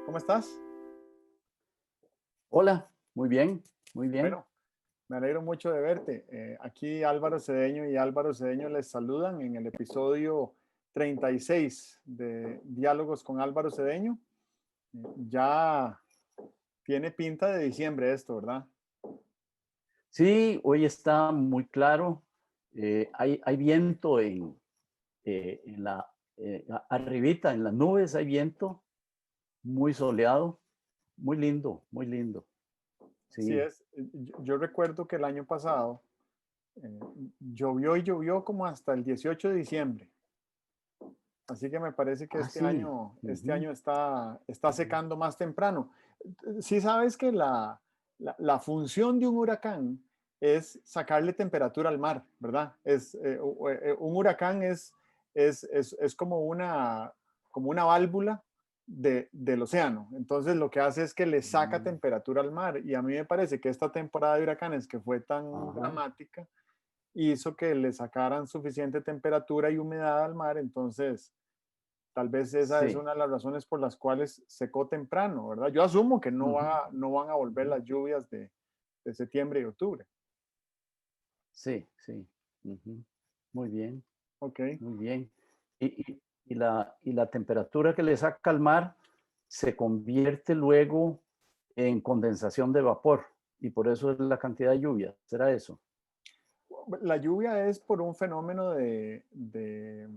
¿Cómo estás? Hola, muy bien, muy bien. Bueno, me alegro mucho de verte. Aquí Álvaro Cedeño y Álvaro Cedeño les saludan en el episodio 36 de Diálogos con Álvaro Cedeño. Ya tiene pinta de diciembre esto, ¿verdad? Sí, hoy está muy claro. Hay viento en arribita, en las nubes hay viento, muy soleado, muy lindo, muy lindo. Así Sí. es. Yo recuerdo que el año pasado eh, llovió y llovió como hasta el 18 de diciembre. Así que me parece que Ah, este sí. año, este Ujú, año está ujú. secando más temprano. Sí sabes que la función de un huracán es sacarle temperatura al mar, ¿verdad? Un huracán es como una válvula del océano. Entonces lo que hace es que le saca Mm, temperatura al mar. Y a mí me parece que esta temporada de huracanes que fue tan ajá. dramática hizo que le sacaran suficiente temperatura y humedad al mar. Entonces tal vez esa es Sí. una de las razones por las cuales secó temprano, ¿verdad? Yo asumo que Ujú, no van a volver ujú. las lluvias de septiembre y octubre. Sí, sí. Ujú. Muy bien, Ok. muy bien. Y la temperatura que le saca al mar se convierte luego en condensación de vapor y por eso es la cantidad de lluvia. ¿Será eso? La lluvia es por un fenómeno de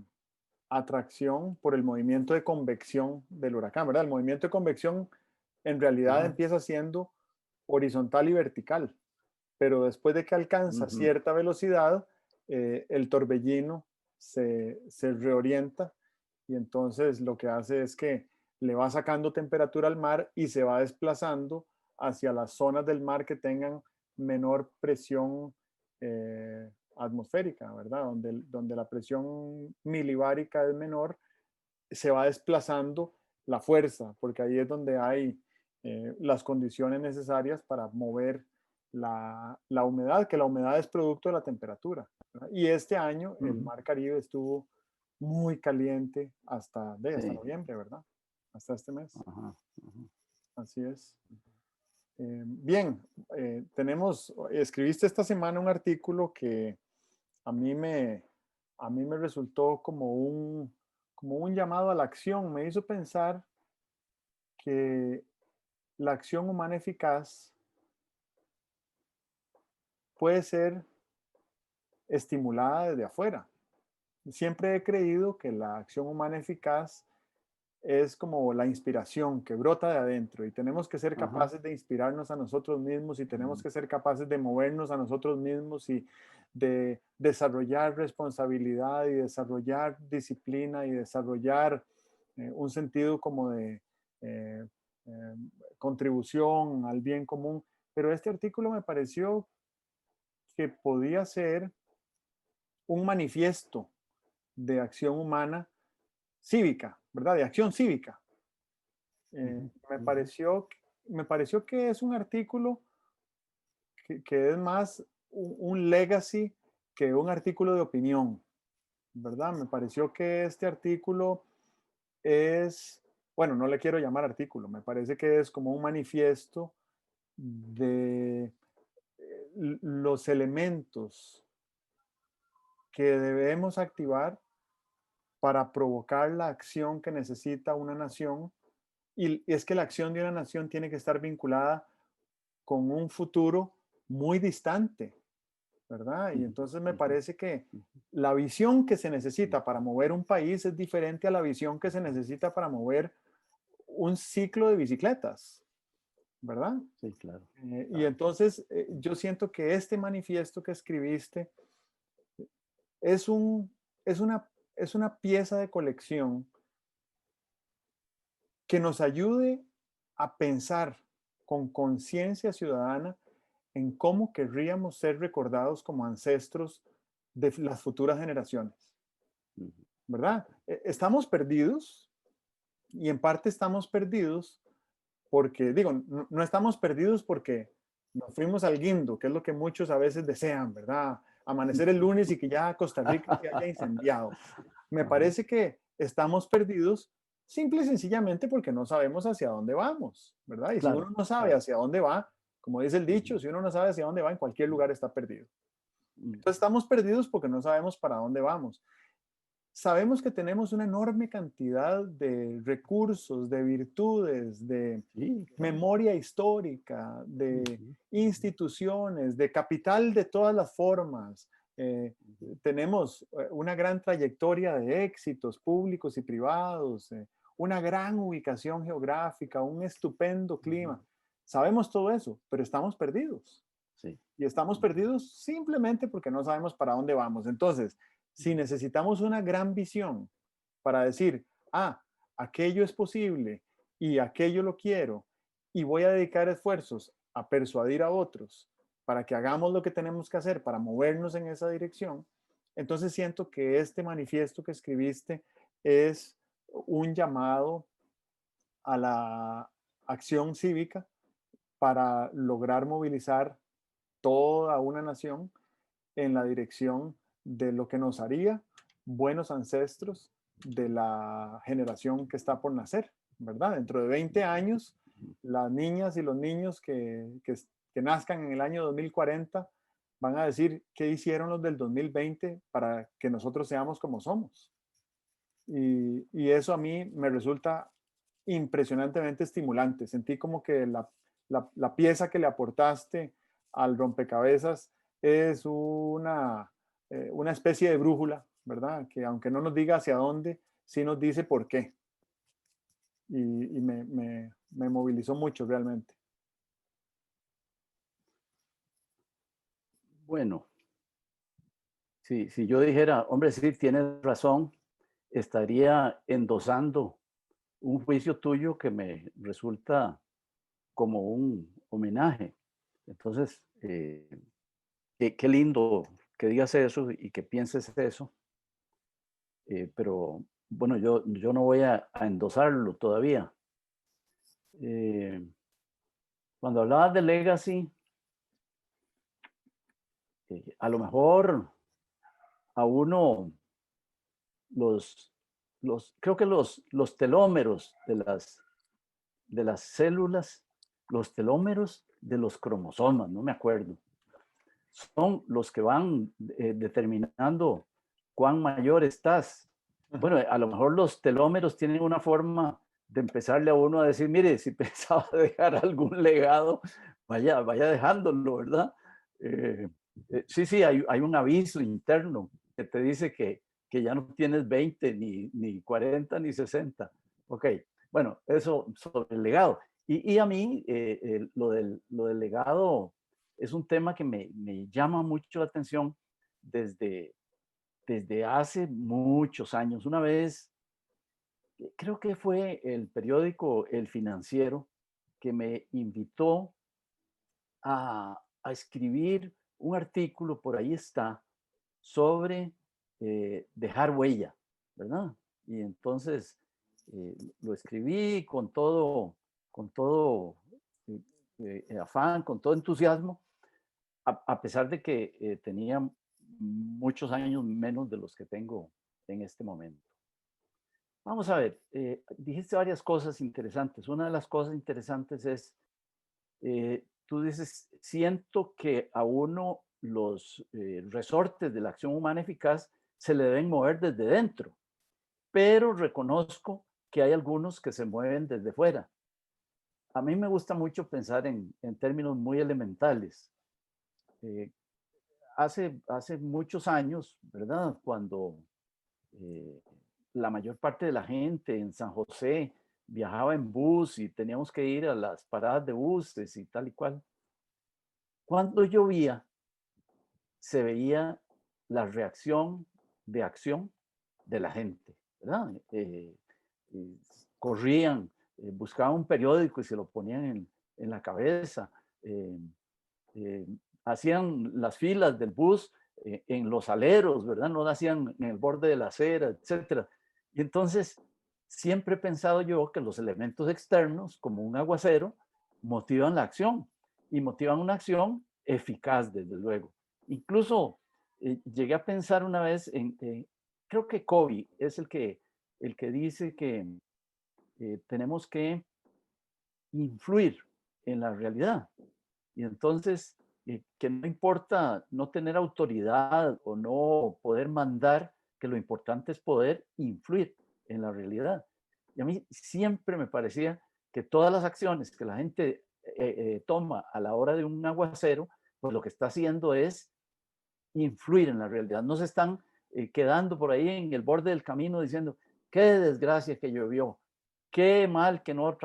atracción por el movimiento de convección del huracán, ¿verdad? El movimiento de convección en realidad Ajá. empieza siendo horizontal y vertical, pero después de que alcanza Ujú, cierta velocidad, el torbellino se reorienta y entonces lo que hace es que le va sacando temperatura al mar y se va desplazando hacia las zonas del mar que tengan menor presión atmosférica, ¿verdad? Donde la presión milibárica es menor, se va desplazando la fuerza, porque ahí es donde hay las condiciones necesarias para mover la humedad, que la humedad es producto de la temperatura, ¿verdad? Y este año el ujú. mar Caribe estuvo muy caliente hasta Sí, noviembre, ¿verdad? Hasta este mes. ajá, ajá. Así es. Bien, escribiste esta semana un artículo que a mí me, a mí me resultó como un llamado a la acción. Me hizo pensar que la acción humana eficaz puede ser estimulada desde afuera. Siempre he creído que la acción humana eficaz es como la inspiración que brota de adentro y tenemos que ser Ajá. capaces de inspirarnos a nosotros mismos y tenemos Mm, que ser capaces de movernos a nosotros mismos y de desarrollar responsabilidad y desarrollar disciplina y desarrollar un sentido como de eh, eh, contribución al bien común. Pero este artículo me pareció que podía ser un manifiesto de acción humana cívica, ¿verdad? De acción cívica. Eh, ujú, me ujú. pareció, me pareció que es un artículo que es más un legacy que un artículo de opinión, ¿verdad? Me pareció que este artículo es, bueno, no le quiero llamar artículo, me parece que es como un manifiesto de los elementos que debemos activar para provocar la acción que necesita una nación. Y es que la acción de una nación tiene que estar vinculada con un futuro muy distante, ¿verdad? Y Ujú, entonces me ujú, parece que ujú, la visión que se necesita para ujú. mover un país es diferente a la visión que se necesita para mover un ciclo de bicicletas, ¿verdad? Sí, claro, Y claro. entonces yo siento que este manifiesto que escribiste es, un, es una pieza de colección que nos ayude a pensar con conciencia ciudadana en cómo querríamos ser recordados como ancestros de las futuras generaciones, Ujú, ¿verdad? Estamos perdidos y en parte estamos perdidos porque, digo, no estamos perdidos porque nos fuimos al guindo, que es lo que muchos a veces desean, ¿verdad? Amanecer el lunes y que ya Costa Rica se haya incendiado. Me ajá, parece que estamos perdidos Simple y sencillamente porque no sabemos hacia dónde vamos, ¿verdad? Y si uno Claro, no sabe claro. hacia dónde va, como dice el dicho, Ujú, si uno no sabe hacia dónde va, en cualquier lugar está perdido. ujú, Entonces estamos perdidos porque no sabemos para dónde vamos. Sabemos que tenemos una enorme cantidad de recursos, de virtudes, de sí, claro. memoria histórica, de Ujú, ujú, instituciones, de capital de todas las formas. Eh, ujú, tenemos una gran trayectoria de éxitos públicos y privados, una gran ubicación geográfica, un estupendo ujú, clima. Sabemos todo eso, pero estamos perdidos. sí. Y estamos Ujú, perdidos simplemente porque no sabemos para dónde vamos. Entonces, si ujú, necesitamos una gran visión para decir, ah, aquello es posible y aquello lo quiero y voy a dedicar esfuerzos a persuadir a otros para que hagamos lo que tenemos que hacer para movernos en esa dirección, entonces siento que este manifiesto que escribiste es un llamado a la acción cívica para lograr movilizar toda una nación en la dirección de lo que nos haría buenos ancestros de la generación que está por nacer, ¿verdad? Dentro de 20 años, ujú. las niñas y los niños que nazcan en el año 2040 van a decir qué hicieron los del 2020 para que nosotros seamos como somos. Y eso a mí me resulta impresionantemente estimulante. Sentí como que la pieza que le aportaste al rompecabezas es una especie de brújula, ¿verdad? Que aunque no nos diga hacia dónde, sí nos dice por qué. Y me movilizó mucho realmente. Bueno, si yo dijera, hombre, sí, tienes razón, estaría endosando un juicio tuyo que me resulta como un homenaje. Entonces, qué lindo que digas eso y que pienses eso, pero bueno, yo no voy a endosarlo todavía. Eh, Cuando hablabas de legacy, a lo mejor a uno los, creo que los telómeros de las células, los telómeros de los cromosomas, no me acuerdo, son los que van determinando cuán mayor estás. Bueno, a lo mejor los telómeros tienen una forma de empezarle a uno a decir, mire, si pensaba dejar algún legado, vaya dejándolo, ¿verdad? Eh, sí, sí, hay un aviso interno que te dice que ya no tienes 20, ni 40, ni 60. Ok, bueno, eso sobre el legado. Y a mí, lo del legado es un tema que me llama mucho la atención desde, desde hace muchos años. Una vez, creo que fue el periódico El Financiero que me invitó a escribir un artículo, por ahí está, sobre dejar huella, ¿verdad? Y entonces lo escribí con todo eh, afán, con todo entusiasmo, a pesar de que tenía muchos años menos de los que tengo en este momento. Vamos a ver, dijiste varias cosas interesantes. Una de las cosas interesantes es, tú dices, siento que a uno los resortes de la acción humana eficaz se le deben mover desde dentro, pero reconozco que hay algunos que se mueven desde fuera. A mí me gusta mucho pensar en términos muy elementales. Eh, hace muchos años, ¿verdad? Cuando eh, la mayor parte de la gente en San José viajaba en bus y teníamos que ir a las paradas de buses y tal y cual. Cuando llovía, se veía la reacción de acción de la gente, ¿verdad? Eh, corrían, buscaban un periódico y se lo ponían en la cabeza. eh, eh, Hacían las filas del bus en los aleros, ¿verdad? No lo hacían en el borde de la acera, etcétera. Y entonces, siempre he pensado yo que los elementos externos, como un aguacero, motivan la acción y motivan una acción eficaz, desde luego. Incluso llegué a pensar una vez creo que Covey es el que dice que tenemos que influir en la realidad. Y entonces, que no importa no tener autoridad o no poder mandar, que lo importante es poder influir en la realidad. Y a mí siempre me parecía que todas las acciones que la gente toma a la hora de un aguacero, pues lo que está haciendo es influir en la realidad. No se están quedando por ahí en el borde del camino diciendo, qué desgracia que llovió, qué mal que no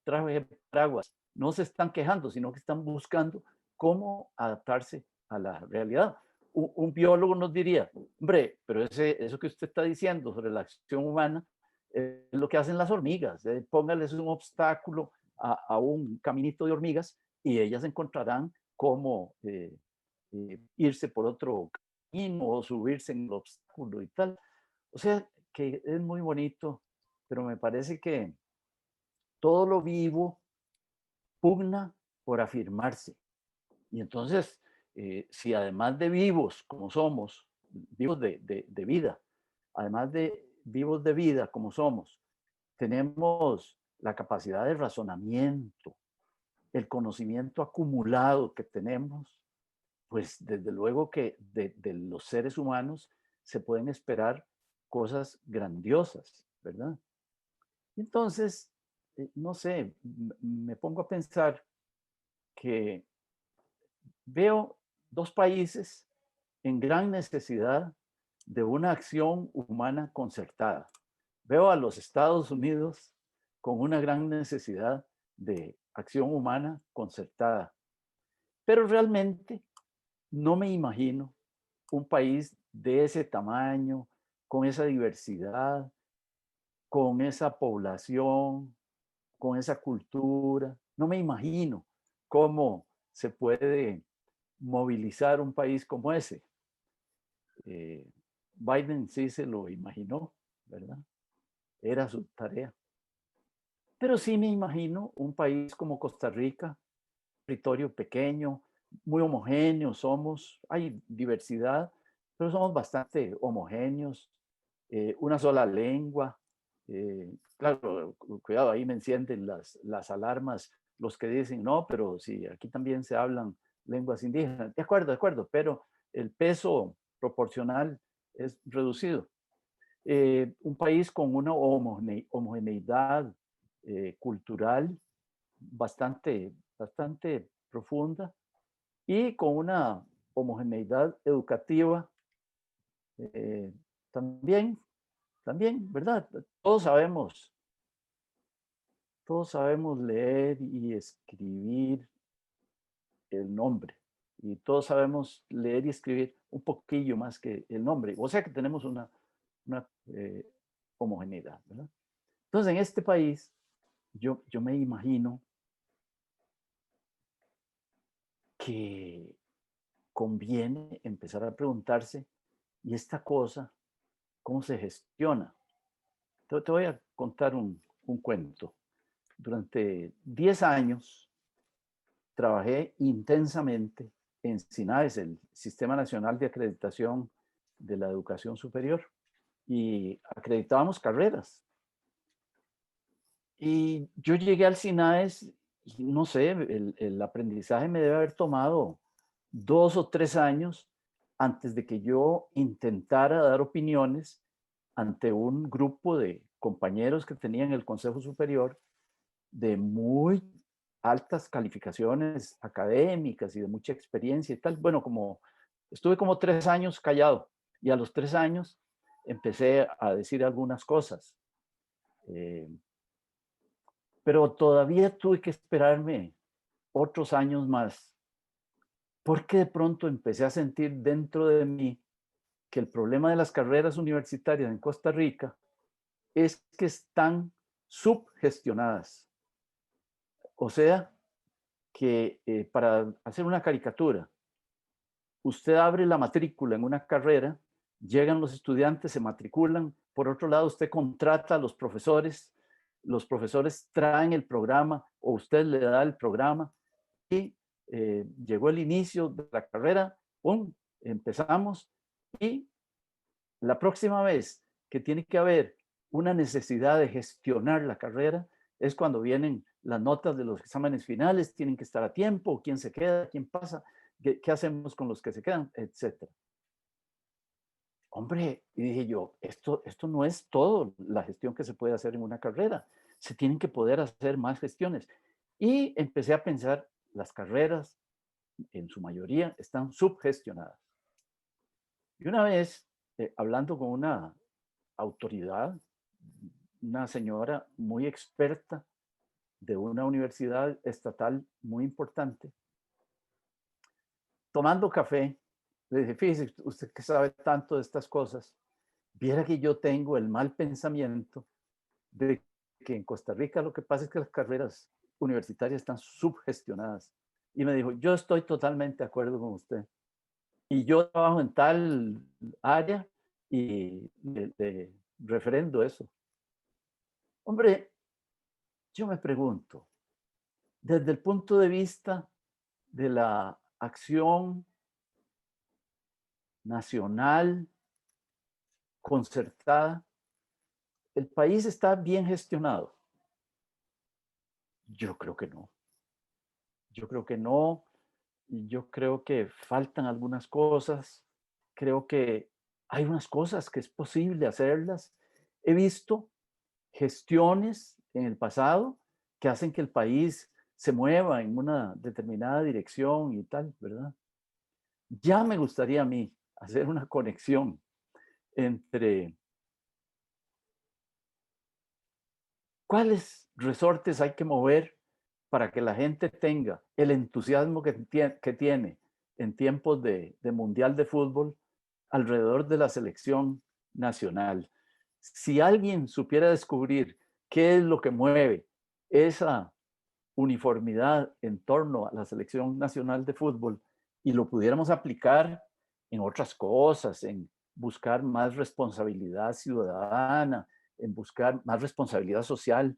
traje paraguas. No se están quejando, sino que están buscando cómo adaptarse a la realidad. Un biólogo nos diría, hombre, pero eso que usted está diciendo sobre la acción humana es lo que hacen las hormigas. Póngales un obstáculo a un caminito de hormigas y ellas encontrarán cómo irse por otro camino o subirse en el obstáculo y tal. O sea, que es muy bonito, pero me parece que todo lo vivo pugna por afirmarse. Y entonces, si además de vivos como somos, vivos de vida, además de vivos de vida como somos, tenemos la capacidad de razonamiento, el conocimiento acumulado que tenemos, pues desde luego que de los seres humanos se pueden esperar cosas grandiosas, ¿verdad? Entonces, no sé, me pongo a pensar que veo dos países en gran necesidad de una acción humana concertada. Veo a los Estados Unidos con una gran necesidad de acción humana concertada, pero realmente no me imagino un país de ese tamaño, con esa diversidad, con esa población, con esa cultura. No me imagino cómo se puede movilizar un país como ese. Biden sí se lo imaginó, ¿verdad? Era su tarea. Pero sí me imagino un país como Costa Rica, territorio pequeño, muy homogéneo somos, hay diversidad, pero somos bastante homogéneos, una sola lengua. Claro, cuidado, ahí me encienden las alarmas los que dicen, no, pero sí, aquí también se hablan lenguas indígenas. De acuerdo, pero el peso proporcional es reducido. Un país con una homogeneidad cultural bastante profunda y con una homogeneidad educativa eh, también, también, ¿verdad? Todos sabemos leer y escribir el nombre y todos sabemos leer y escribir un poquillo más que el nombre. O sea que tenemos una homogeneidad, ¿verdad? Entonces, en este país, yo me imagino que conviene empezar a preguntarse, ¿y esta cosa cómo se gestiona? Te voy a contar un cuento. Durante 10 años trabajé intensamente en SINAES, el Sistema Nacional de Acreditación de la Educación Superior, y acreditábamos carreras. Y yo llegué al SINAES y no sé, el aprendizaje me debe haber tomado 2 o 3 años antes de que yo intentara dar opiniones ante un grupo de compañeros que tenían el Consejo Superior de muy altas calificaciones académicas y de mucha experiencia y tal. Bueno, estuve como 3 años callado y a los 3 años empecé a decir algunas cosas. Pero todavía tuve que esperarme otros años más, porque de pronto empecé a sentir dentro de mí que el problema de las carreras universitarias en Costa Rica es que están subgestionadas. O sea, que para hacer una caricatura, usted abre la matrícula en una carrera, llegan los estudiantes, se matriculan, por otro lado usted contrata a los profesores traen el programa o usted le da el programa y llegó el inicio de la carrera, ¡pum!, empezamos y la próxima vez que tiene que haber una necesidad de gestionar la carrera, es cuando vienen las notas de los exámenes finales, tienen que estar a tiempo, quién se queda, quién pasa, qué hacemos con los que se quedan, etcétera. Hombre, y dije yo, esto no es todo la gestión que se puede hacer en una carrera. Se tienen que poder hacer más gestiones. Y empecé a pensar, las carreras, en su mayoría, están subgestionadas. Y una vez, hablando con una autoridad, una señora muy experta de una universidad estatal muy importante, tomando café, le dije, fíjese, usted que sabe tanto de estas cosas, viera que yo tengo el mal pensamiento de que en Costa Rica lo que pasa es que las carreras universitarias están subgestionadas. Y me dijo, yo estoy totalmente de acuerdo con usted. Y yo trabajo en tal área y le refrendo eso. Hombre, yo me pregunto, desde el punto de vista de la acción nacional, concertada, ¿el país está bien gestionado? Yo creo que no. Yo creo que no. Y yo creo que faltan algunas cosas. Creo que hay unas cosas que es posible hacerlas. He visto gestiones en el pasado que hacen que el país se mueva en una determinada dirección y tal, ¿verdad? Ya me gustaría a mí hacer una conexión entre cuáles resortes hay que mover para que la gente tenga el entusiasmo que tiene en tiempos de Mundial de Fútbol alrededor de la selección nacional. Si alguien supiera descubrir qué es lo que mueve esa uniformidad en torno a la selección nacional de fútbol y lo pudiéramos aplicar en otras cosas, en buscar más responsabilidad ciudadana, en buscar más responsabilidad social,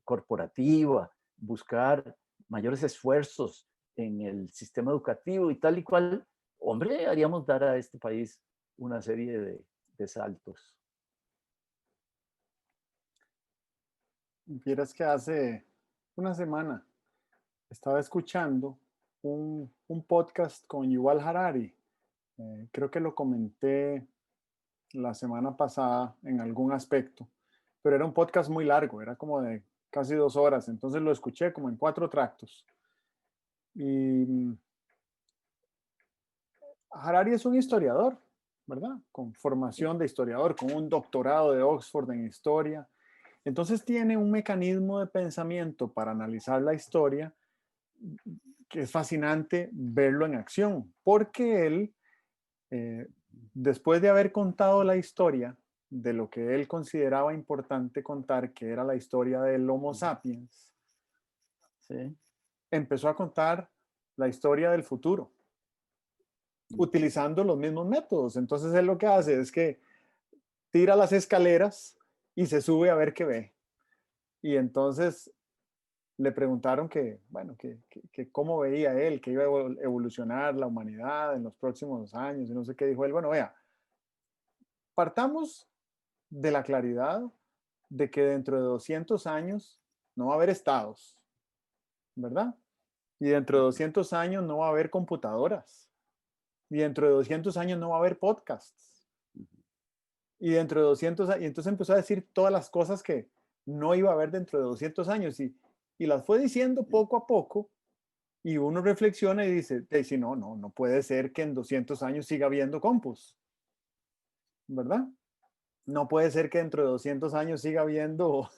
corporativa, buscar mayores esfuerzos en el sistema educativo y tal y cual, hombre, haríamos dar a este país una serie de saltos. Vieras que hace una semana estaba escuchando un podcast con Yuval Harari. Creo que lo comenté la semana pasada en algún aspecto, pero era un podcast muy largo, era como de casi 2 horas, entonces lo escuché como en 4 tractos. Y Harari es un historiador, ¿verdad? Con formación de historiador, con un doctorado de Oxford en historia. Entonces tiene un mecanismo de pensamiento para analizar la historia que es fascinante verlo en acción, porque él, eh, después de haber contado la historia de lo que él consideraba importante contar, que era la historia del Homo sapiens, Sí. empezó a contar la historia del futuro, utilizando los mismos métodos. Entonces él lo que hace es que tira las escaleras y se sube a ver qué ve. Y entonces le preguntaron que, bueno, que cómo veía él, que iba a evolucionar la humanidad en los próximos años y no sé qué. Dijo él, bueno, vea, partamos de la claridad de que dentro de 200 años no va a haber estados, ¿verdad? Y dentro de 200 años no va a haber computadoras. Y dentro de 200 años no va a haber podcasts. Y dentro de 200 años, y entonces empezó a decir todas las cosas que no iba a haber dentro de 200 años y las fue diciendo poco a poco y uno reflexiona y dice, si no puede ser que en 200 años siga habiendo compus, ¿verdad? No puede ser que dentro de 200 años siga habiendo,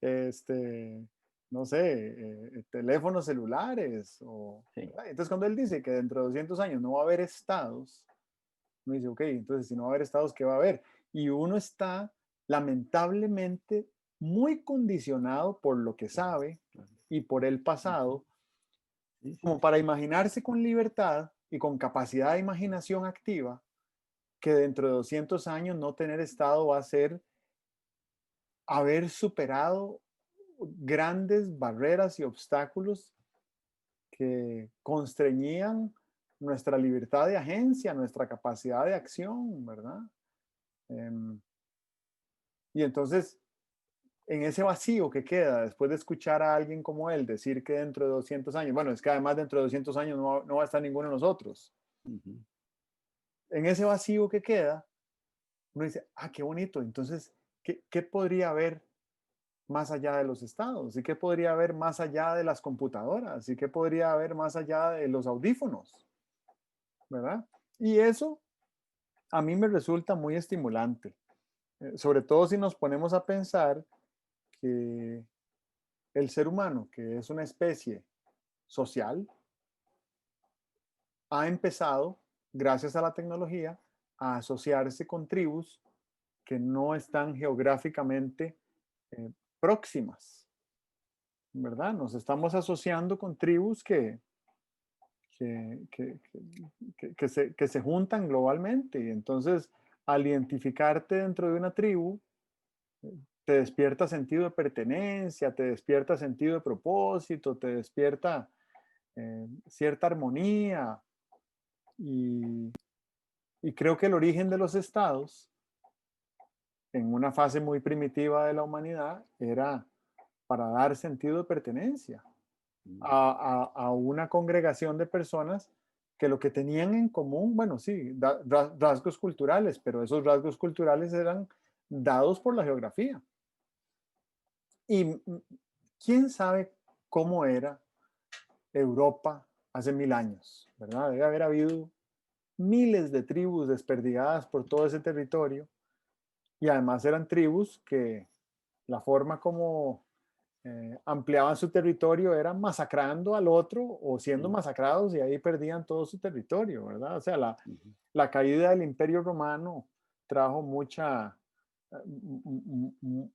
este, no sé, teléfonos celulares. Sí. Entonces, cuando él dice que dentro de 200 años no va a haber estados, uno dice, ok, entonces si no va a haber estados, ¿qué va a haber? Y uno está lamentablemente muy condicionado por lo que sabe y por el pasado, Sí, sí, como para imaginarse con libertad y con capacidad de imaginación activa, que dentro de 200 años no tener estado va a ser haber superado grandes barreras y obstáculos que constreñían nuestra libertad de agencia, nuestra capacidad de acción, ¿verdad? Em, Y entonces, en ese vacío que queda después de escuchar a alguien como él decir que dentro de 200 años, bueno, es que además dentro de 200 años no va a estar ninguno de nosotros. Ujú. En ese vacío que queda, uno dice, ah, qué bonito. Entonces, ¿qué podría haber más allá de los estados? ¿Y qué podría haber más allá de las computadoras? ¿Y qué podría haber más allá de los audífonos? ¿Verdad? Y eso a mí me resulta muy estimulante, sobre todo si nos ponemos a pensar que el ser humano, que es una especie social, ha empezado, gracias a la tecnología, a asociarse con tribus que no están geográficamente eh, próximas, ¿verdad? Nos estamos asociando con tribus que, que, que se juntan globalmente. Y entonces, al identificarte dentro de una tribu, te despierta sentido de pertenencia, te despierta sentido de propósito, te despierta cierta armonía. Y, y creo que el origen de los estados, en una fase muy primitiva de la humanidad, era para dar sentido de pertenencia Mm. a una congregación de personas que lo que tenían en común, bueno, sí, rasgos culturales, pero esos rasgos culturales eran dados por la geografía. Y quién sabe cómo era Europa hace 1000 años, ¿verdad? Debe haber habido miles de tribus desperdigadas por todo ese territorio y además eran tribus que la forma como ampliaban su territorio era masacrando al otro o siendo Sí. masacrados y ahí perdían todo su territorio, ¿verdad? O sea, Ujú. la caída del Imperio Romano trajo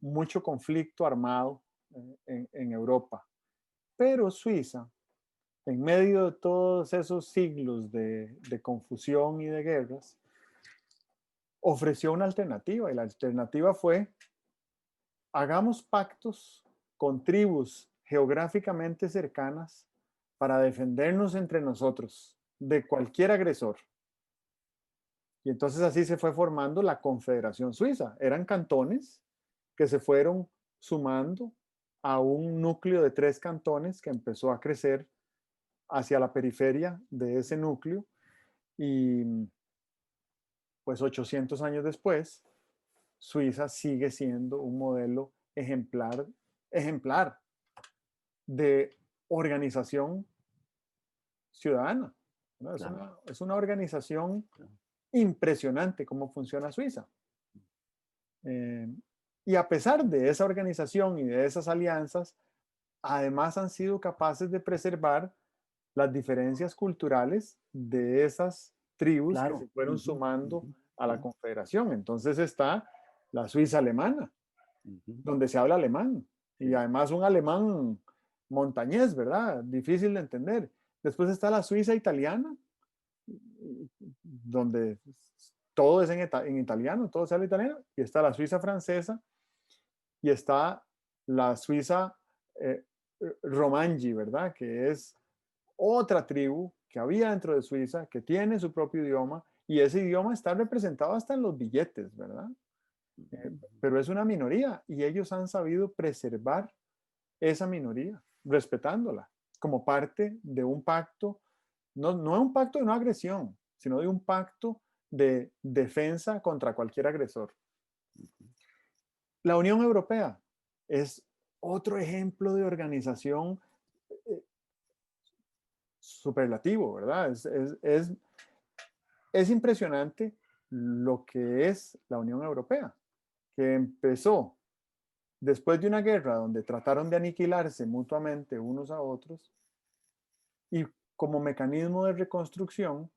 mucho conflicto armado en Europa. Pero Suiza, en medio de todos esos siglos de confusión y de guerras, ofreció una alternativa y la alternativa fue hagamos pactos con tribus geográficamente cercanas para defendernos entre nosotros de cualquier agresor. Y entonces así se fue formando la Confederación Suiza. Eran cantones que se fueron sumando a un núcleo de 3 cantones que empezó a crecer hacia la periferia de ese núcleo y pues 800 años después, Suiza sigue siendo un modelo ejemplar de organización ciudadana, ¿no? Claro, Es una organización claro. impresionante cómo funciona Suiza. Eh, y a pesar de esa organización y de esas alianzas, además han sido capaces de preservar las diferencias culturales de esas tribus que se Claro. fueron Ujú, sumando ujú, a la sí, Confederación. Entonces está la Suiza alemana, ujú, donde se habla alemán, y sí, además un alemán montañés, ¿verdad? Difícil de entender. Después está la Suiza italiana, donde todo es en italiano, todo se habla italiano, y está la Suiza francesa, y está la Suiza eh, romanji, ¿verdad? Que es otra tribu que había dentro de Suiza, que tiene su propio idioma, y ese idioma está representado hasta en los billetes, ¿verdad? ujú, Pero es una minoría y ellos han sabido preservar esa minoría, respetándola, como parte de un pacto, no es un pacto de no agresión, sino de un pacto de defensa contra cualquier agresor. ujú. La Unión Europea es otro ejemplo de organización eh, superlativo, ¿verdad? Es impresionante lo que es la Unión Europea, que empezó después de una guerra donde trataron de aniquilarse mutuamente unos a otros y como mecanismo de reconstrucción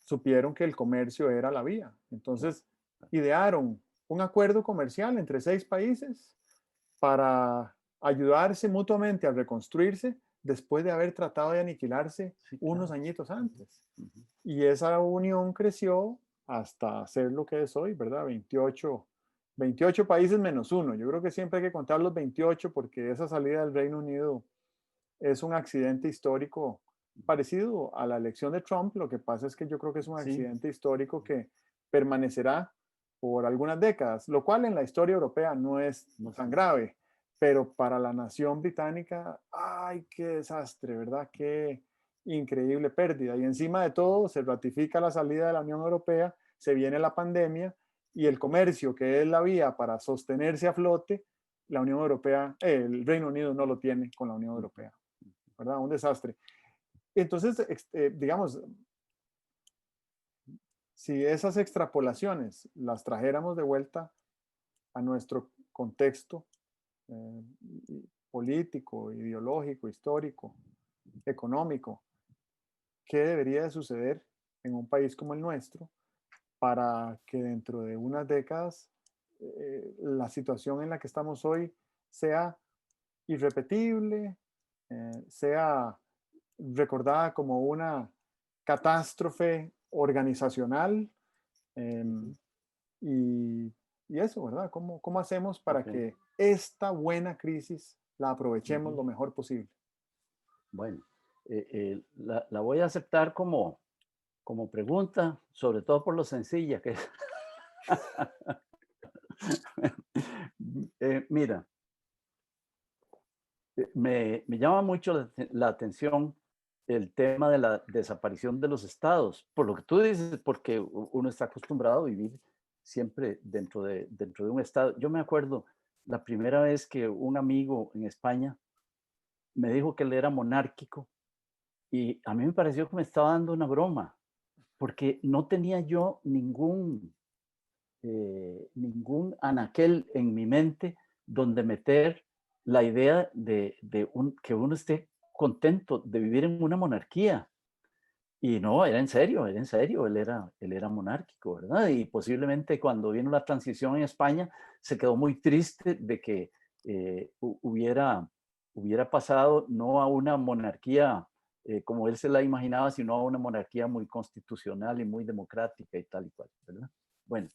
supieron que el comercio era la vía. Claro, Entonces claro. idearon un acuerdo comercial entre 6 países para ayudarse mutuamente a reconstruirse después de haber tratado de aniquilarse Sí, unos claro. añitos Ujú, antes. ujú. Y esa unión creció hasta ser lo que es hoy, ¿verdad? 28 países menos uno. Yo creo que siempre hay que contar los 28 porque esa salida del Reino Unido es un accidente histórico parecido a la elección de Trump. Lo que pasa es que yo creo que es un Sí, accidente histórico que permanecerá por algunas décadas, lo cual en la historia europea no es No tan sé. grave, pero para la nación británica, ¡ay, qué desastre! ¿Verdad? Qué increíble pérdida. Y encima de todo, se ratifica la salida de la Unión Europea, se viene la pandemia y el comercio, que es la vía para sostenerse a flote, la Unión Europea, el Reino Unido no lo tiene con la Unión Ujú. Europea, ¿verdad? Un desastre. Entonces, digamos, si esas extrapolaciones las trajéramos de vuelta a nuestro contexto eh, político, ideológico, histórico, económico, ¿qué debería de suceder en un país como el nuestro para que dentro de unas décadas la situación en la que estamos hoy sea irrepetible, sea recordada como una catástrofe organizacional em, Ujú. y, y eso, ¿verdad? ¿Cómo hacemos para Ok. que esta buena crisis la aprovechemos Ujú. lo mejor posible? Bueno, la voy a aceptar como pregunta, sobre todo por lo sencilla que es. Mira, me llama mucho la atención el tema de la desaparición de los estados, por lo que tú dices, porque uno está acostumbrado a vivir siempre dentro de un estado. Yo me acuerdo la primera vez que un amigo en España me dijo que él era monárquico y a mí me pareció que me estaba dando una broma, porque no tenía yo ningún anaquel en mi mente donde meter la idea que uno esté contento de vivir en una monarquía. Y no, era en serio, él era monárquico, ¿verdad? Y posiblemente cuando vino la transición en España se quedó muy triste de que hubiera pasado no a una monarquía como él se la imaginaba, sino a una monarquía muy constitucional y muy democrática y tal y cual, ¿verdad? Bueno,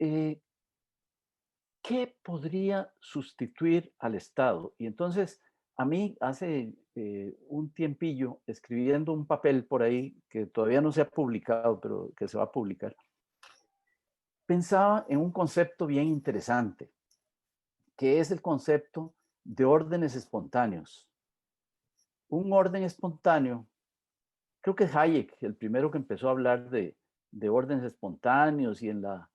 eh, ¿qué podría sustituir al Estado? Y entonces, a mí hace un tiempillo, escribiendo un papel por ahí que todavía no se ha publicado, pero que se va a publicar, pensaba en un concepto bien interesante, que es el concepto de órdenes espontáneos. Un orden espontáneo, creo que es Hayek el primero que empezó a hablar de órdenes espontáneos y en la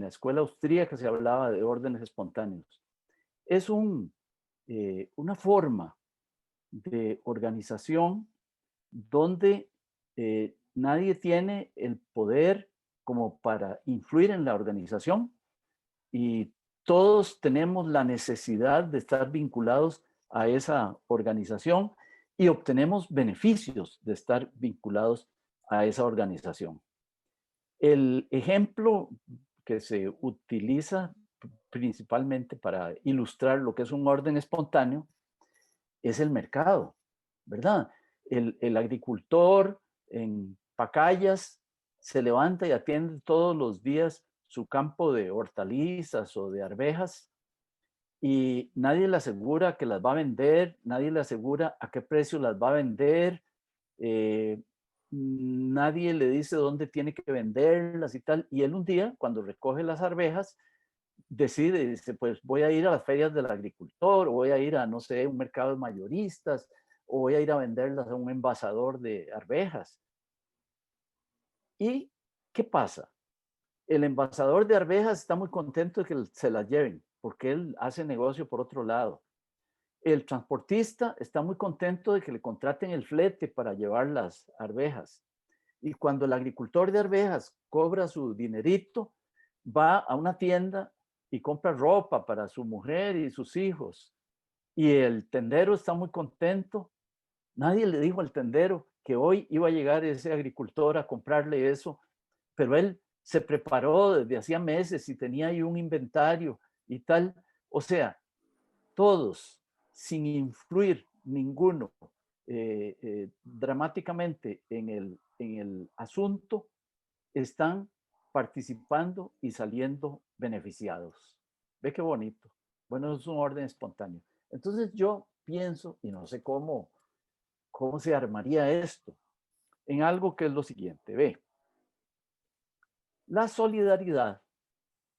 escuela austríaca se hablaba de órdenes espontáneos. Es una forma de organización donde nadie tiene el poder como para influir en la organización y todos tenemos la necesidad de estar vinculados a esa organización y obtenemos beneficios de estar vinculados a esa organización. El ejemplo que se utiliza principalmente para ilustrar lo que es un orden espontáneo es el mercado, ¿verdad? El agricultor en Pacayas se levanta y atiende todos los días su campo de hortalizas o de arvejas y nadie le asegura que las va a vender, nadie le asegura a qué precio las va a vender, eh, nadie le dice dónde tiene que venderlas y tal. Y él un día, cuando recoge las arvejas, decide, dice, pues voy a ir a las ferias del agricultor, o voy a ir a, no sé, un mercado de mayoristas, o voy a ir a venderlas a un envasador de arvejas. ¿Y qué pasa? El envasador de arvejas está muy contento de que se las lleven, porque él hace negocio por otro lado. El transportista está muy contento de que le contraten el flete para llevar las arvejas. Y cuando el agricultor de arvejas cobra su dinerito, va a una tienda y compra ropa para su mujer y sus hijos. Y el tendero está muy contento. Nadie le dijo al tendero que hoy iba a llegar ese agricultor a comprarle eso, pero él se preparó desde hacía meses y tenía ahí un inventario y tal. O sea, todos, sin influir ninguno dramáticamente en el asunto, están participando y saliendo beneficiados. Ve qué bonito. Bueno, es un orden espontáneo. Entonces yo pienso, y no sé cómo se armaría esto, en algo que es lo siguiente. Ve, la solidaridad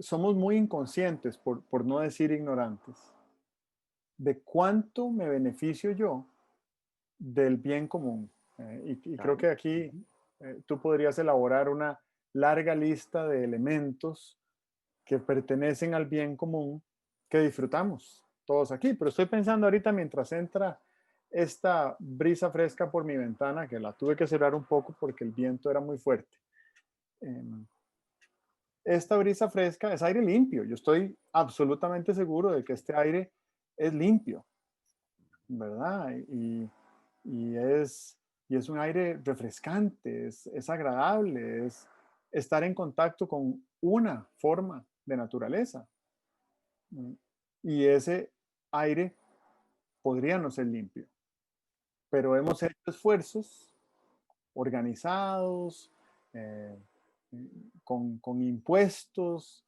somos muy inconscientes, por no decir ignorantes, de cuánto me beneficio yo del bien común. Y creo Claro. que aquí Ujú. tú podrías elaborar una larga lista de elementos que pertenecen al bien común que disfrutamos todos aquí. Pero estoy pensando ahorita mientras entra esta brisa fresca por mi ventana, que la tuve que cerrar un poco porque el viento era muy fuerte. Em, Esta brisa fresca es aire limpio. Yo estoy absolutamente seguro de que este aire es limpio, ¿verdad? Y es, y es un aire refrescante, es agradable, es estar en contacto con una forma de naturaleza. Mm, Y ese aire podría no ser limpio, pero hemos hecho esfuerzos organizados, eh, con impuestos,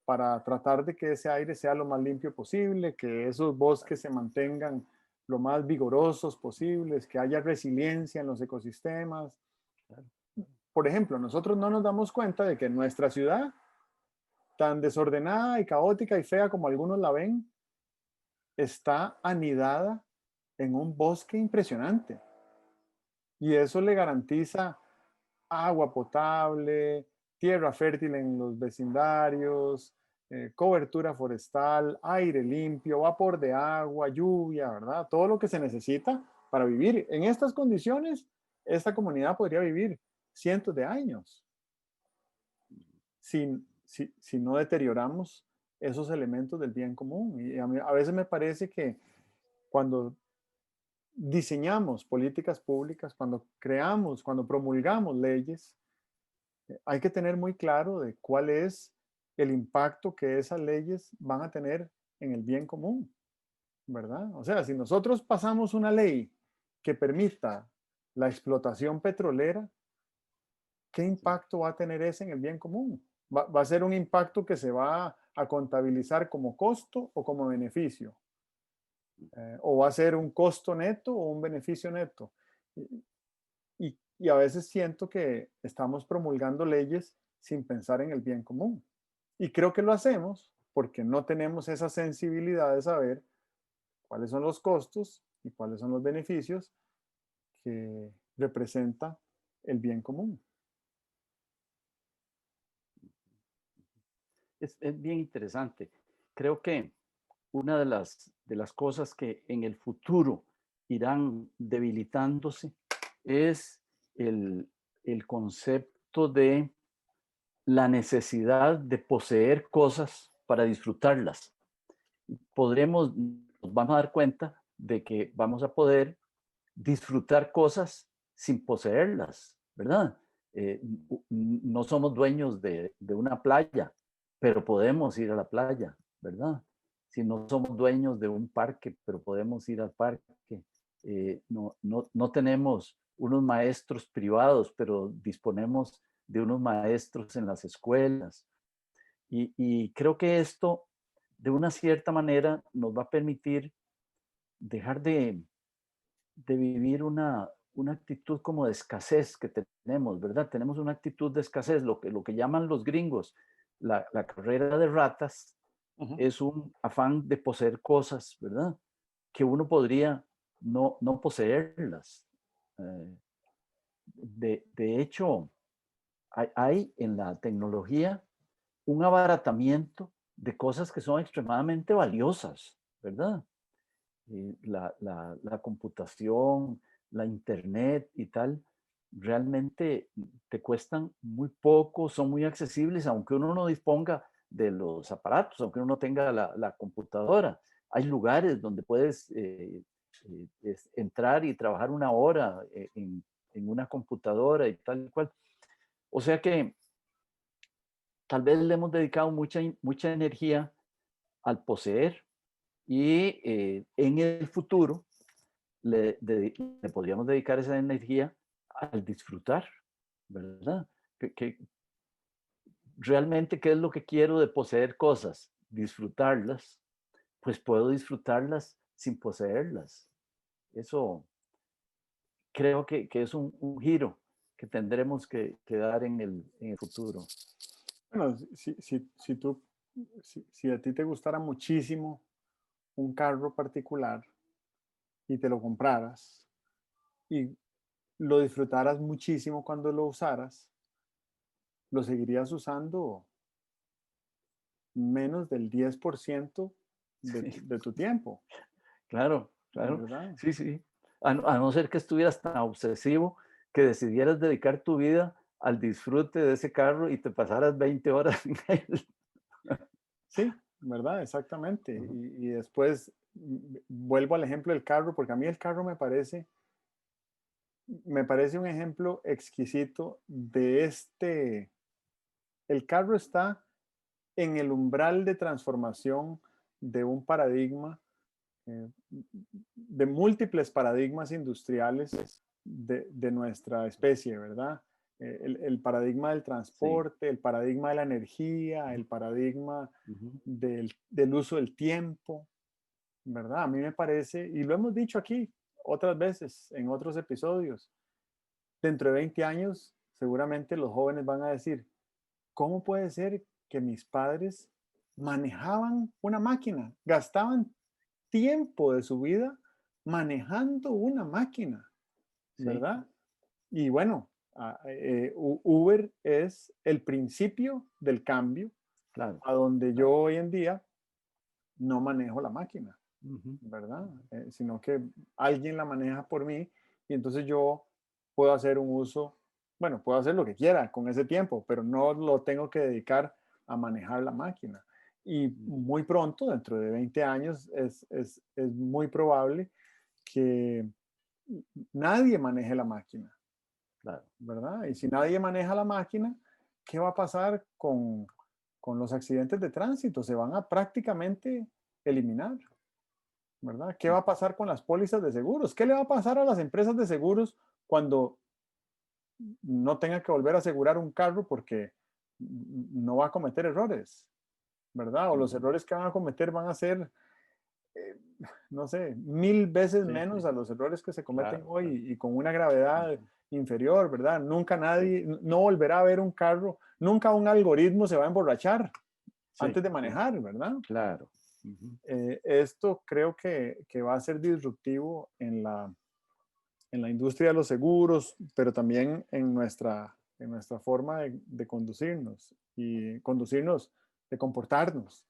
para tratar de que ese aire sea lo más limpio posible, que esos bosques se mantengan lo más vigorosos posibles, que haya resiliencia en los ecosistemas. Claro. Por ejemplo, nosotros no nos damos cuenta de que nuestra ciudad, tan desordenada y caótica y fea como algunos la ven, está anidada en un bosque impresionante. Y eso le garantiza agua potable, tierra fértil en los vecindarios, cobertura forestal, aire limpio, vapor de agua, lluvia, ¿verdad? Todo lo que se necesita para vivir. En estas condiciones, esta comunidad podría vivir cientos de años si no deterioramos esos elementos del bien común. Y a veces me parece que cuando diseñamos políticas públicas, cuando creamos, cuando promulgamos leyes, hay que tener muy claro de cuál es el impacto que esas leyes van a tener en el bien común, ¿verdad? O sea, si nosotros pasamos una ley que permita la explotación petrolera, ¿qué Sí. impacto va a tener ese en el bien común? Va a ser un impacto que se va a contabilizar como costo o como beneficio, o va a ser un costo neto o un beneficio neto. Y a veces siento que estamos promulgando leyes sin pensar en el bien común. Y creo que lo hacemos porque no tenemos esa sensibilidad de saber cuáles son los costos y cuáles son los beneficios que representa el bien común. Es bien interesante. Creo que una de las cosas que en el futuro irán debilitándose es el, el concepto de la necesidad de poseer cosas para disfrutarlas. Nos vamos a dar cuenta de que vamos a poder disfrutar cosas sin poseerlas, ¿verdad? No somos dueños de una playa, pero podemos ir a la playa, ¿verdad? Si no somos dueños de un parque, pero podemos ir al parque. No tenemos unos maestros privados, pero disponemos de unos maestros en las escuelas. Y creo que esto, de una cierta manera, nos va a permitir dejar de vivir una actitud como de escasez que tenemos, ¿verdad? Tenemos una actitud de escasez, lo que llaman los gringos, la carrera de ratas Ujú. es un afán de poseer cosas, ¿verdad? Que uno podría no poseerlas. Eh, de hecho, hay en la tecnología un abaratamiento de cosas que son extremadamente valiosas, ¿verdad? La computación, la internet y tal, realmente te cuestan muy poco, son muy accesibles, aunque uno no disponga de los aparatos, aunque uno no tenga la computadora. Hay lugares donde puedes entrar y trabajar una hora en una computadora y tal y cual. O sea que tal vez le hemos dedicado mucha energía al poseer y en el futuro le podríamos dedicar esa energía al disfrutar, ¿verdad? Que realmente, ¿qué es lo que quiero de poseer cosas? Disfrutarlas, pues puedo disfrutarlas sin poseerlas. Eso creo que es un giro que tendremos que dar en el futuro. Bueno, si a ti te gustara muchísimo un carro particular y te lo compraras y lo disfrutaras muchísimo cuando lo usaras, lo seguirías usando menos del 10% Sí, de tu tiempo, claro, claro. ¿verdad? Sí, sí. A no ser que estuvieras tan obsesivo que decidieras dedicar tu vida al disfrute de ese carro y te pasaras 20 horas en él. Sí, ¿verdad? Exactamente. Ujú. Y después vuelvo al ejemplo del carro, porque a mí el carro me parece un ejemplo exquisito de el carro está en el umbral de transformación de un paradigma, eh, de múltiples paradigmas industriales de nuestra especie, ¿verdad? El paradigma del Sí. transporte, el paradigma de la energía, el paradigma Ujú. del uso del tiempo, ¿verdad? A mí me parece, y lo hemos dicho aquí otras veces en otros episodios, dentro de 20 años seguramente los jóvenes van a decir, ¿cómo puede ser que mis padres manejaban una máquina, gastaban tiempo de su vida manejando una máquina, Sí, ¿verdad? Y bueno, Uber es el principio del cambio claro, a donde yo claro. hoy en día no manejo la máquina, Ujú, ¿verdad? ujú. Sino que alguien la maneja por mí y entonces yo puedo hacer un uso, bueno, puedo hacer lo que quiera con ese tiempo, pero no lo tengo que dedicar a manejar la máquina. Y Ujú. muy pronto, dentro de 20 años, es muy probable que nadie maneje la máquina, Claro. ¿verdad? Y si Ujú. nadie maneja la máquina, ¿qué va a pasar con los accidentes de tránsito? Se van a prácticamente eliminar. ¿Verdad? ¿Qué va a Ujú. pasar con las pólizas de seguros? ¿Qué le va a pasar a las empresas de seguros cuando no tenga que volver a asegurar un carro porque no va a cometer errores? ¿Verdad? O los Ujú. errores que van a cometer van a ser, eh, no sé, 1000 veces Sí, menos sí, a los errores que se cometen claro, claro. hoy y con una gravedad Ujú. inferior, ¿verdad? Nunca Sí, nadie, no volverá a ver un carro, nunca un algoritmo se va a emborrachar sí, antes de sí, manejar, ¿verdad? claro. Ujú. Esto creo que va a ser disruptivo en la industria de los seguros, pero también en nuestra forma de conducirnos y conducirnos, de comportarnos.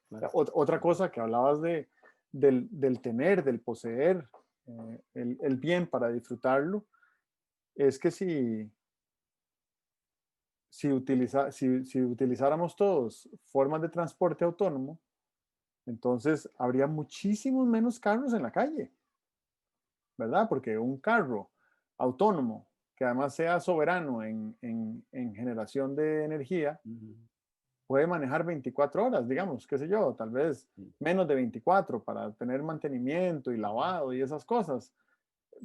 Claro. Otra Ujú. cosa que hablabas del tener, del poseer el bien para disfrutarlo, es que si utilizáramos todos formas de transporte autónomo, entonces habría muchísimos menos carros en la calle. ¿Verdad? Porque un carro autónomo que además sea soberano en generación de energía Ujú. puede manejar 24 horas, digamos, qué sé yo, tal vez Sí. menos de 24 para tener mantenimiento y Ujú. lavado y esas cosas.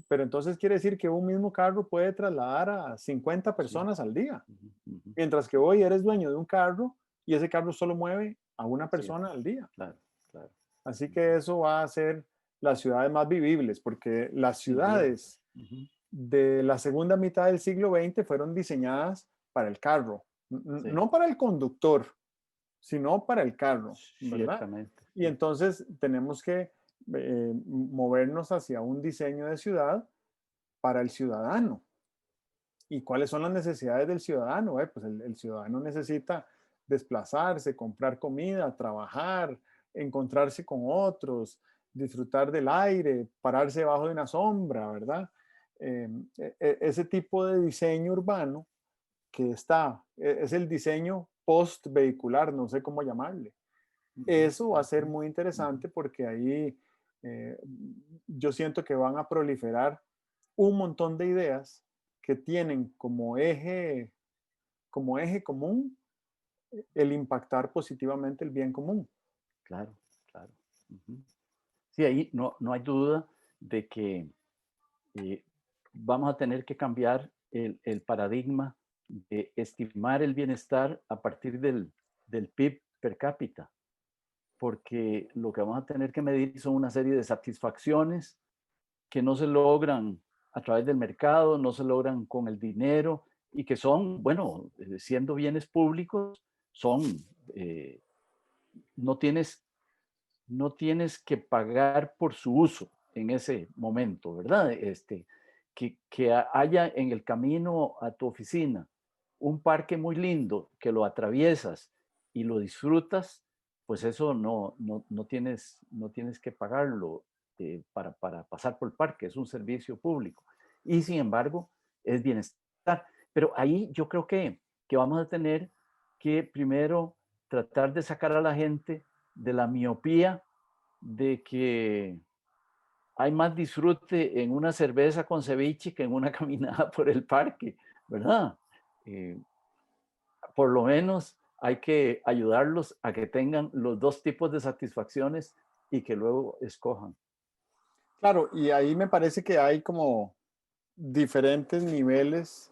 Pero entonces quiere decir que un mismo carro puede trasladar a 50 Sí. personas al día, Ujú, ujú. mientras que hoy eres dueño de un carro y ese carro solo mueve a una Sí, persona al día. claro, claro. Así que Ujú. eso va a hacer las ciudades más vivibles, porque las Sin duda. ciudades Ujú. de la segunda mitad del siglo XX fueron diseñadas para el carro, Sí, no para el conductor, sino para el carro, ¿verdad? ciertamente. Y Sí. entonces tenemos que movernos hacia un diseño de ciudad para el ciudadano. ¿Y cuáles son las necesidades del ciudadano? Pues el ciudadano necesita desplazarse, comprar comida, trabajar, encontrarse con otros, disfrutar del aire, pararse debajo de una sombra, ¿verdad? Ese tipo de diseño urbano que es el diseño post-vehicular, no sé cómo llamarle. Ujú, Eso va a ser ujú, muy ujú. interesante porque ahí eh, yo siento que van a proliferar un montón de ideas que tienen como eje común el impactar positivamente el bien común. Claro, claro. Ujú. Sí, ahí no hay duda de que eh, vamos a tener que cambiar el paradigma de estimar el bienestar a partir del PIB per cápita, porque lo que vamos a tener que medir son una serie de satisfacciones que no se logran a través del mercado, no se logran con el dinero y que son, bueno, siendo bienes públicos, son, eh, no tienes, no tienes que pagar por su uso en ese momento, ¿verdad? Que haya en el camino a tu oficina un parque muy lindo, que lo atraviesas y lo disfrutas, pues eso no tienes que pagarlo para pasar por el parque, es un servicio público. Y sin embargo, es bienestar. Pero ahí yo creo que vamos a tener que primero tratar de sacar a la gente de la miopía de que hay más disfrute en una cerveza con ceviche que en una caminada por el parque, ¿verdad? Eh, por lo menos hay que ayudarlos a que tengan los dos tipos de satisfacciones y que luego escojan. Claro, y ahí me parece que hay como diferentes niveles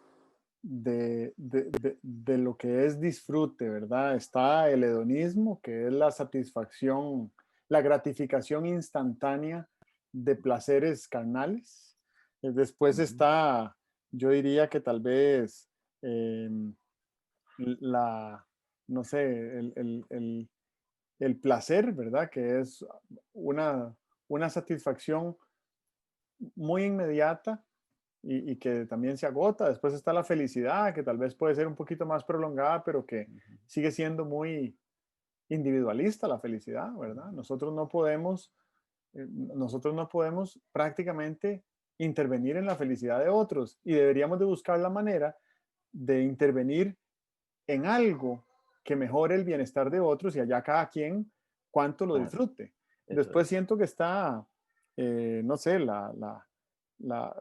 de lo que es disfrute, ¿verdad? Está el hedonismo, que es la satisfacción, la gratificación instantánea de placeres carnales. Después Ujú. está, yo diría que tal vez em, la, no sé, el placer, ¿verdad? Que es una, una satisfacción muy inmediata y que también se agota. Después está la felicidad, que tal vez puede ser un poquito más prolongada, pero que sigue siendo muy individualista la felicidad, ¿verdad? Nosotros no podemos prácticamente intervenir en la felicidad de otros y deberíamos de buscar la manera de intervenir en algo que mejore el bienestar de otros y allá cada quien cuánto lo Claro, disfrute. eso Después es. siento que está, no sé, la, la,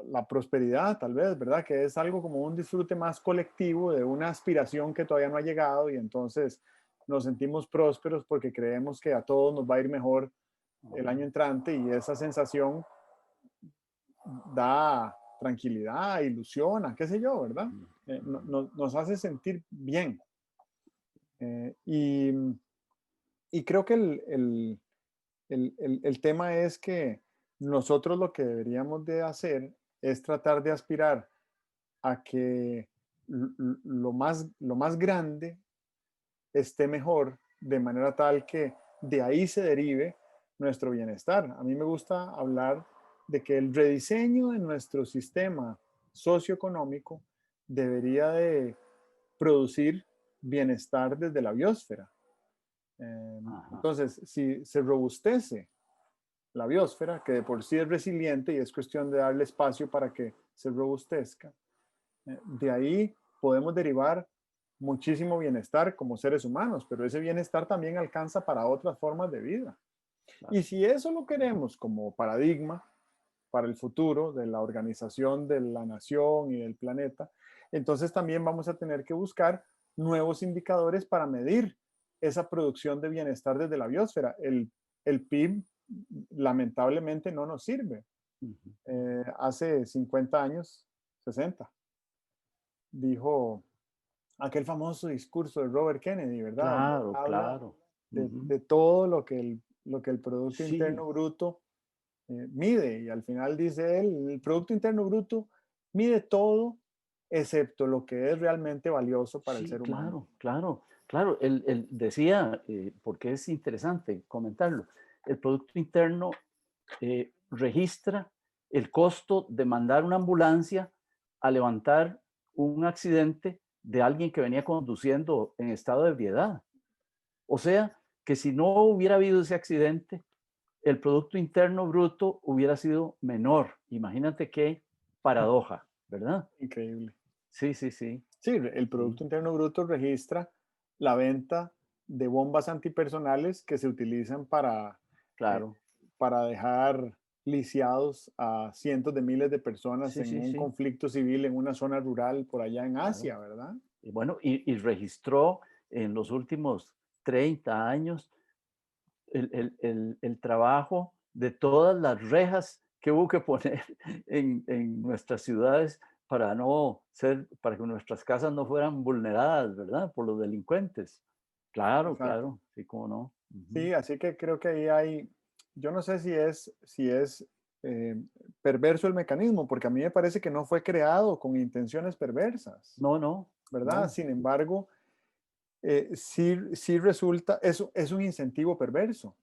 la prosperidad tal vez, ¿verdad? Que es algo como un disfrute más colectivo de una aspiración que todavía no ha llegado y entonces nos sentimos prósperos porque creemos que a todos nos va a ir mejor el año Ajá. entrante y esa sensación da tranquilidad, ilusiona, qué sé yo, ¿verdad? Ujú, ujú. Nos hace sentir bien. Eh, y, y creo que el tema es que nosotros lo que deberíamos de hacer es tratar de aspirar a que lo más grande esté mejor, de manera tal que de ahí se derive nuestro bienestar. A mí me gusta hablar de que el rediseño de nuestro sistema socioeconómico debería de producir bienestar desde la biosfera. Ajá. Entonces, si se robustece la biosfera, que de por sí es resiliente y es cuestión de darle espacio para que se robustezca, de ahí podemos derivar muchísimo bienestar como seres humanos, pero ese bienestar también alcanza para otras formas de vida. Y Claro. si eso lo queremos como paradigma para el futuro de la organización de la nación y del planeta, entonces también vamos a tener que buscar nuevos indicadores para medir esa producción de bienestar desde la biosfera. El PIB lamentablemente no nos sirve. Ujú. Hace 50 años, 60, dijo aquel famoso discurso de Robert Kennedy, ¿verdad? Donde Claro, habla claro. Ujú. de todo lo que el Producto Sí, Interno Bruto mide. Y al final dice él, el Producto Interno Bruto mide todo excepto lo que es realmente valioso para el sí, ser humano. claro, claro, claro. Él decía, porque es interesante comentarlo, el Producto Interno registra el costo de mandar una ambulancia a levantar un accidente de alguien que venía conduciendo en estado de ebriedad. O sea, que si no hubiera habido ese accidente, el Producto Interno Bruto hubiera sido menor. Imagínate qué paradoja, ¿verdad? Increíble. Sí, sí, sí, Sí, el sí, Producto Interno Bruto registra la venta de bombas antipersonales que se utilizan eh, claro. para dejar lisiados a cientos de miles de personas Sí, en sí, un sí, conflicto civil en una zona rural por allá en claro. Asia, ¿verdad? Y bueno, y registró en los últimos 30 años el trabajo de todas las rejas que hubo que poner en nuestras ciudades para no ser, para que nuestras casas no fueran vulneradas, ¿verdad? Por los delincuentes. Claro, Exacto. claro, sí, cómo no. Ujú. Sí, así que creo que ahí hay, yo no sé si es perverso el mecanismo, porque a mí me parece que no fue creado con intenciones perversas, No, no, ¿verdad? no. Sin embargo, sí resulta, es un incentivo perverso,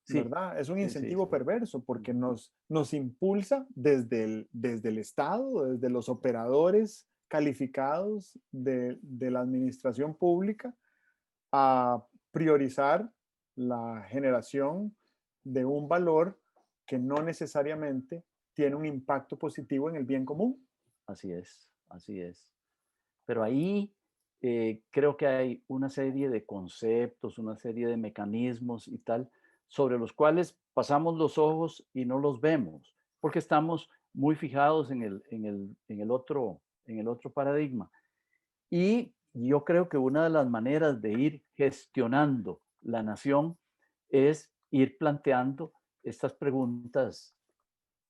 Sí, ¿verdad? Es un sí, sí, incentivo sí. perverso porque Ujú. nos impulsa desde el Estado, desde los operadores calificados de la administración pública a priorizar la generación de un valor que no necesariamente tiene un impacto positivo en el bien común. Así es, así es. Pero ahí creo que hay una serie de conceptos, una serie de mecanismos y tal, sobre los cuales pasamos los ojos y no los vemos, porque estamos muy fijados en el otro paradigma. Y yo creo que una de las maneras de ir gestionando la nación es ir planteando estas preguntas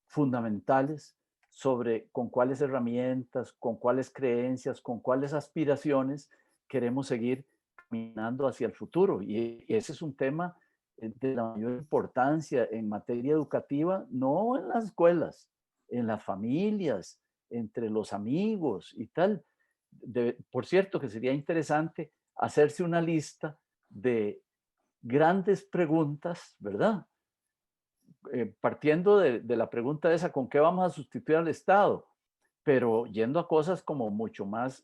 fundamentales sobre con cuáles herramientas, con cuáles creencias, con cuáles aspiraciones queremos seguir caminando hacia el futuro. Y ese es un tema de la mayor importancia en materia educativa, no en las escuelas, en las familias, entre los amigos y tal. Por cierto, que sería interesante hacerse una lista de grandes preguntas, ¿verdad? Partiendo de la pregunta esa, ¿con qué vamos a sustituir al Estado? Pero yendo a cosas como mucho más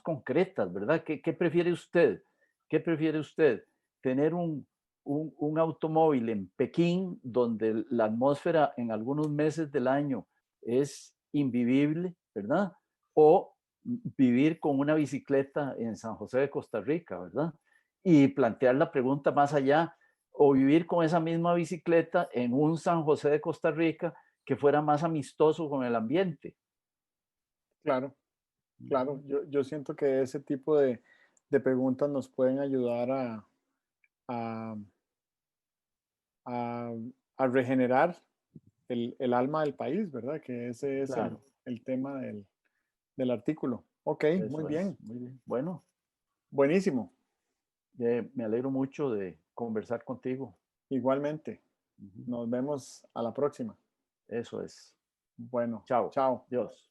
concretas, ¿verdad? ¿Qué prefiere usted? ¿Qué prefiere usted? ¿Tener un automóvil en Pekín donde la atmósfera en algunos meses del año es invivible, ¿verdad? ¿O vivir con una bicicleta en San José de Costa Rica, ¿verdad? Y plantear la pregunta más allá, o vivir con esa misma bicicleta en un San José de Costa Rica que fuera más amistoso con el ambiente. Claro, claro. Ujú. Yo siento que ese tipo de preguntas nos pueden ayudar a, a- a regenerar el alma del país, ¿verdad? Que ese es Claro, el tema del artículo. Ok, muy eso es. bien. Muy bien. Bueno, Buenísimo. me alegro mucho de conversar contigo. Igualmente. Ujú. Nos vemos a la próxima. Eso es. Bueno, Chao. chao. Dios.